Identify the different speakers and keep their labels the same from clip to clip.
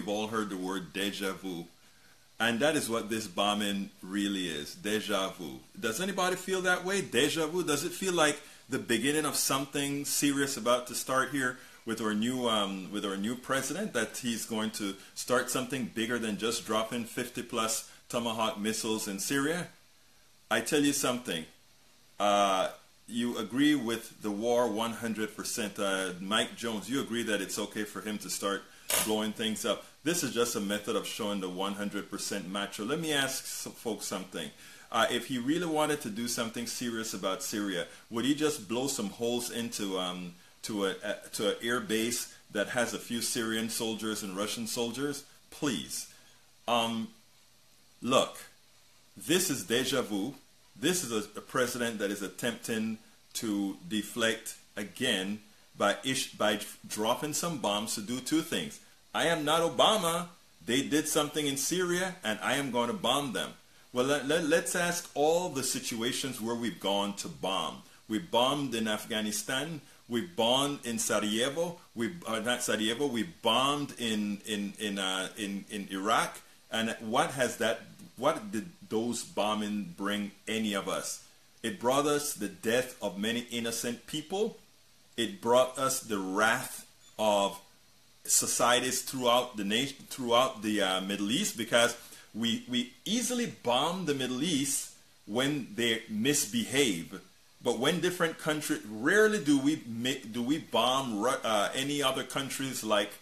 Speaker 1: we've all heard the word deja vu. And that is what this bombing really is, deja vu. Does anybody feel that way, deja vu? Does it feel like the beginning of something serious about to start here with our new president, that he's going to start something bigger than just dropping 50 plus Tomahawk missiles in Syria? I tell you something, you agree with the war 100%. Mike Jones, you agree that it's okay for him to start blowing things up. This is just a method of showing the 100% macho. Let me ask folks something. If he really wanted to do something serious about Syria, would he just blow some holes into to an air base that has a few Syrian soldiers and Russian soldiers? Please. Look, this is deja vu. This is a president that is attempting to deflect again by dropping some bombs to do two things. I am not Obama. They did something in Syria and I am going to bomb them. Well, let's ask all the situations where we've gone to bomb. We bombed in Afghanistan. We bombed in Sarajevo. Not Sarajevo. We bombed in Iraq. And what did those bombing bring any of us? It brought us the death of many innocent people. It brought us the wrath of societies throughout the nation, throughout the Middle East, because we easily bomb the Middle East when they misbehave. But when different countries, rarely do we bomb any other countries like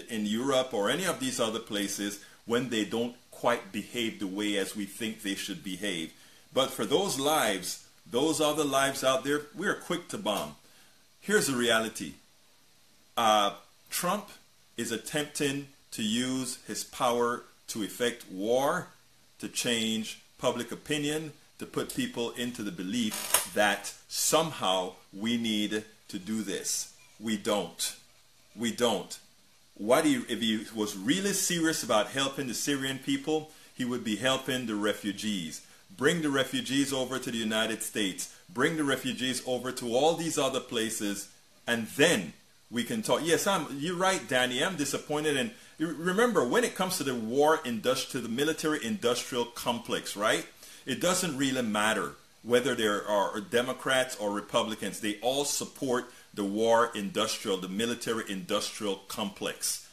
Speaker 1: in Europe or any of these other places when they don't quite behave the way as we think they should behave. But for those lives, those other lives out there, we are quick to bomb. Here's the reality. Trump is attempting to use his power to effect war, to change public opinion, to put people into the belief that somehow we need to do this. We don't. We don't. If he was really serious about helping the Syrian people, he would be helping the refugees. Bring the refugees over to the United States. Bring the refugees over to all these other places, and then we can talk. Yes, you're right, Danny. I'm disappointed. And remember, when it comes to the to the military-industrial complex, right? It doesn't really matter whether there are Democrats or Republicans. They all support the the military-industrial complex.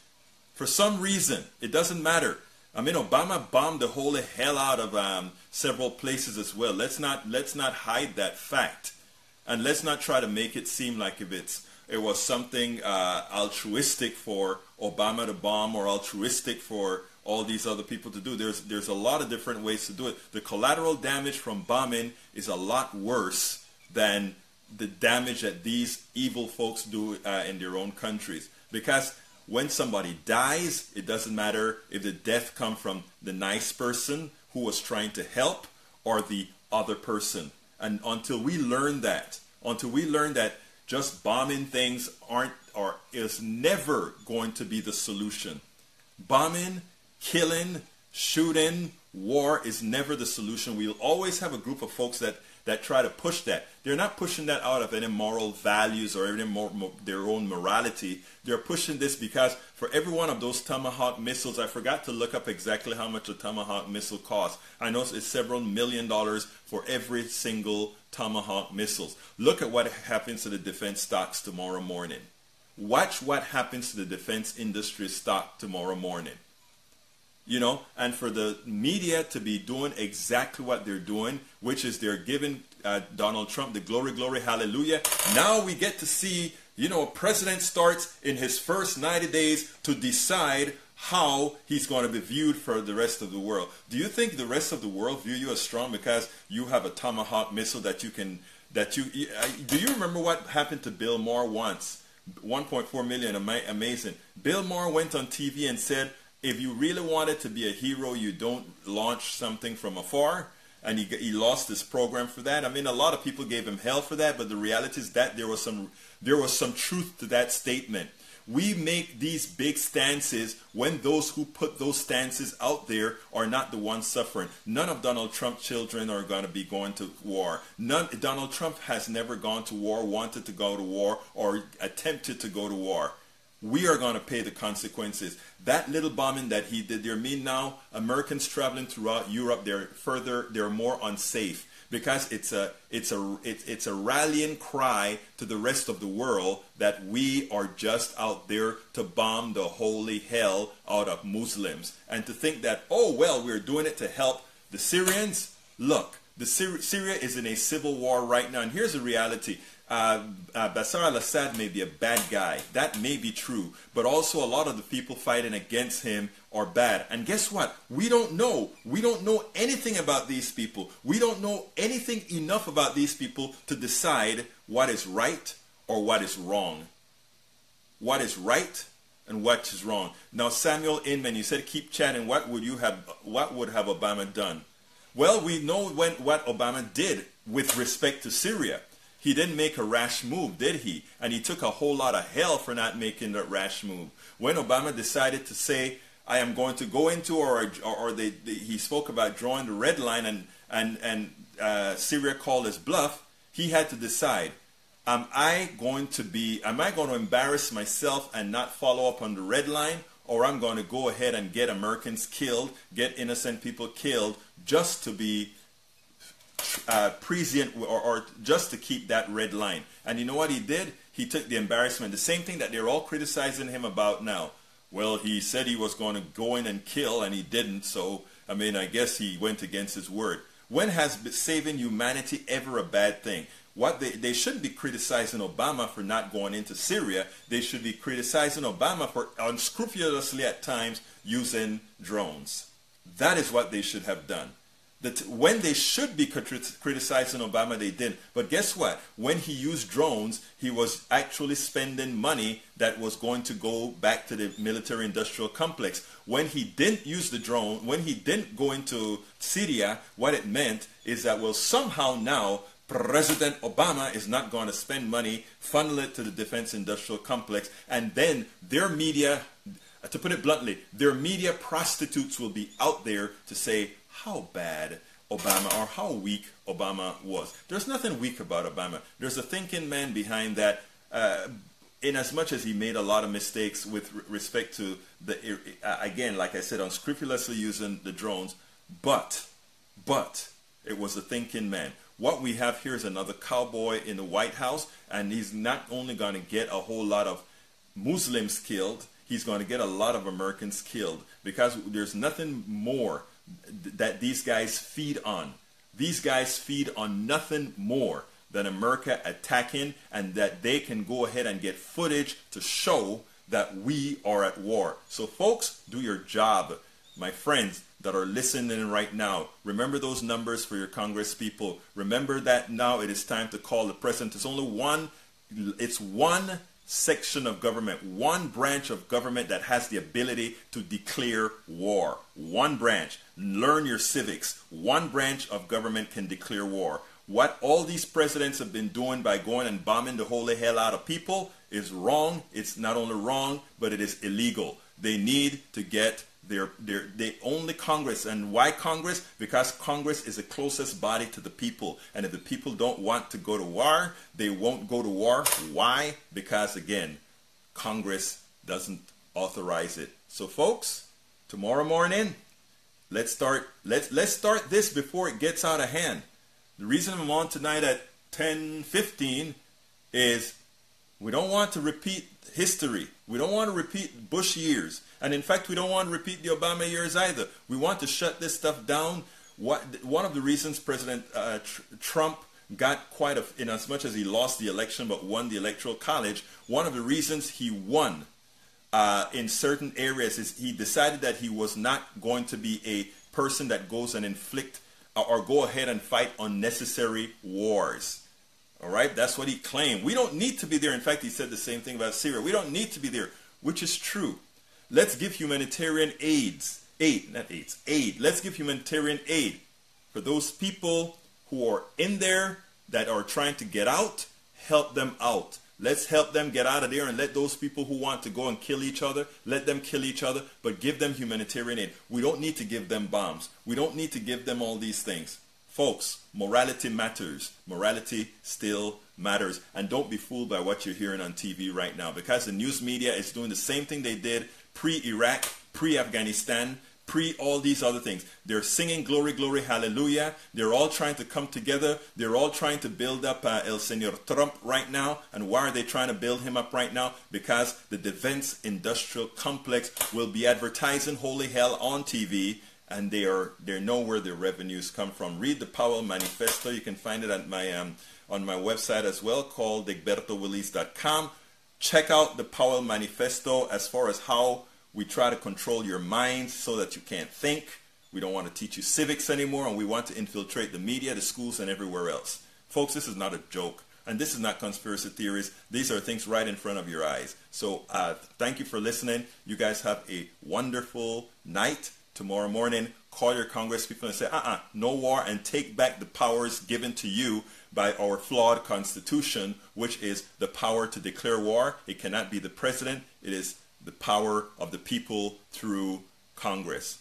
Speaker 1: For some reason, it doesn't matter. I mean, Obama bombed the holy hell out of several places as well. Let's not hide that fact, and let's not try to make it seem like if it was something altruistic for Obama to bomb or altruistic for all these other people to do. There's a lot of different ways to do it. The collateral damage from bombing is a lot worse than the damage that these evil folks do in their own countries. Because when somebody dies, it doesn't matter if the death comes from the nice person who was trying to help or the other person. And until we learn that just bombing things is never going to be the solution. Bombing, killing, shooting, war is never the solution. We'll always have a group of folks that try to push that. They're not pushing that out of any moral values or their own morality. They're pushing this because for every one of those Tomahawk missiles, I forgot to look up exactly how much a Tomahawk missile costs. I know it's several $1 million for every single Tomahawk missiles. Look at what happens to the defense stocks tomorrow morning. Watch what happens to the defense industry stock tomorrow morning. You know, and for the media to be doing exactly what they're doing, which is they're giving Donald Trump the glory, glory, hallelujah. Now we get to see, you know, a president starts in his first 90 days to decide how he's going to be viewed for the rest of the world. Do you think the rest of the world view you as strong because you have a Tomahawk missile that you can, do you remember what happened to Bill Maher once? 1.4 million, amazing. Bill Maher went on TV and said, if you really wanted to be a hero, you don't launch something from afar. And he lost his program for that. I mean, a lot of people gave him hell for that, but the reality is that there was some truth to that statement. We make these big stances when those who put those stances out there are not the ones suffering. None of Donald Trump's children are going to be going to war. Donald Trump has never gone to war, wanted to go to war, or attempted to go to war. we are going to pay the consequences. That little bombing that he did there, mean now Americans traveling throughout Europe, they're more unsafe, because it's a rallying cry to the rest of the world that we are just out there to bomb the holy hell out of Muslims. And to think that, oh well, we're doing it to help the Syrians. Look, Syria is in a civil war right now, and here's the reality. Bashar al-Assad may be a bad guy. That may be true. But also a lot of the people fighting against him are bad. And guess what? We don't know. We don't know anything about these people. We don't know anything enough about these people to decide what is right or what is wrong. What is right and what is wrong. Now, Samuel Inman, you said keep chatting. What would have Obama done? Well, we know what Obama did with respect to Syria. He didn't make a rash move, did he? And he took a whole lot of hell for not making that rash move. When Obama decided to say, I am going to go into, he spoke about drawing the red line, and Syria called his bluff, he had to decide, am I going to embarrass myself and not follow up on the red line, or I'm going to go ahead and get Americans killed, get innocent people killed, just to be prescient, or just to keep that red line. And you know what he did? He took the embarrassment, the same thing that they're all criticizing him about now. Well, he said he was going to go in and kill, and he didn't, so I mean, I guess he went against his word. When has saving humanity ever a bad thing? They shouldn't be criticizing Obama for not going into Syria. They should be criticizing Obama for unscrupulously at times using drones. That is what they should have done. When they should be criticizing Obama, they didn't. But guess what? When he used drones, he was actually spending money that was going to go back to the military-industrial complex. When he didn't use the drone, when he didn't go into Syria, what it meant is that, well, somehow now President Obama is not going to spend money, funnel it to the defense-industrial complex, and then their media, to put it bluntly, their media prostitutes will be out there to say how bad Obama or how weak Obama was. There's nothing weak about Obama. There's a thinking man behind that, in as much as he made a lot of mistakes with respect to again, like I said, unscrupulously using the drones, but it was a thinking man. What we have here is another cowboy in the White House, and he's not only going to get a whole lot of Muslims killed, he's going to get a lot of Americans killed, because there's nothing more that these guys feed on. These guys feed on nothing more than America attacking, and that they can go ahead and get footage to show that we are at war. So folks, do your job. My friends that are listening right now, remember those numbers for your Congress people. Remember that now it is time to call the president. It's only one section of government, one branch of government that has the ability to declare war. One branch. Learn your civics. One branch of government can declare war. What all these presidents have been doing by going and bombing the holy hell out of people is wrong. It's not only wrong, but it is illegal. They need to get they only Congress. And why Congress? Because Congress is the closest body to the people. And if the people don't want to go to war, they won't go to war. Why? Because again, Congress doesn't authorize it. So folks, tomorrow morning, let's start this before it gets out of hand. The reason I'm on tonight at 10:15 is we don't want to repeat history. We don't want to repeat Bush years. And in fact, we don't want to repeat the Obama years either. We want to shut this stuff down. One of the reasons President Trump got in as much as he lost the election but won the Electoral College, one of the reasons he won in certain areas is he decided that he was not going to be a person that goes and inflict or go ahead and fight unnecessary wars. All right, that's what he claimed. We don't need to be there. In fact, he said the same thing about Syria. We don't need to be there, which is true. Let's give humanitarian aid. Let's give humanitarian aid for those people who are in there that are trying to get out. Help them out. Let's help them get out of there, and let those people who want to go and kill each other, let them kill each other, but give them humanitarian aid. We don't need to give them bombs. We don't need to give them all these things. Folks, morality matters. Morality still matters. And don't be fooled by what you're hearing on TV right now, because the news media is doing the same thing they did pre-Iraq, pre-Afghanistan, pre all these other things. They're singing glory, glory, hallelujah. They're all trying to come together. They're all trying to build up El Señor Trump right now. And why are they trying to build him up right now? Because the defense industrial complex will be advertising holy hell on TV, and they know where their revenues come from. Read the Powell Manifesto. You can find it at my on my website as well, called egbertowillies.com. Check out the Powell Manifesto as far as how we try to control your minds so that you can't think. We don't want to teach you civics anymore, and we want to infiltrate the media, the schools, and everywhere else. Folks, this is not a joke, and this is not conspiracy theories. These are things right in front of your eyes. So thank you for listening. You guys have a wonderful night. Tomorrow morning, call your congresspeople and say, no war, and take back the powers given to you by our flawed constitution, which is the power to declare war. It cannot be the president. It is the power of the people through Congress.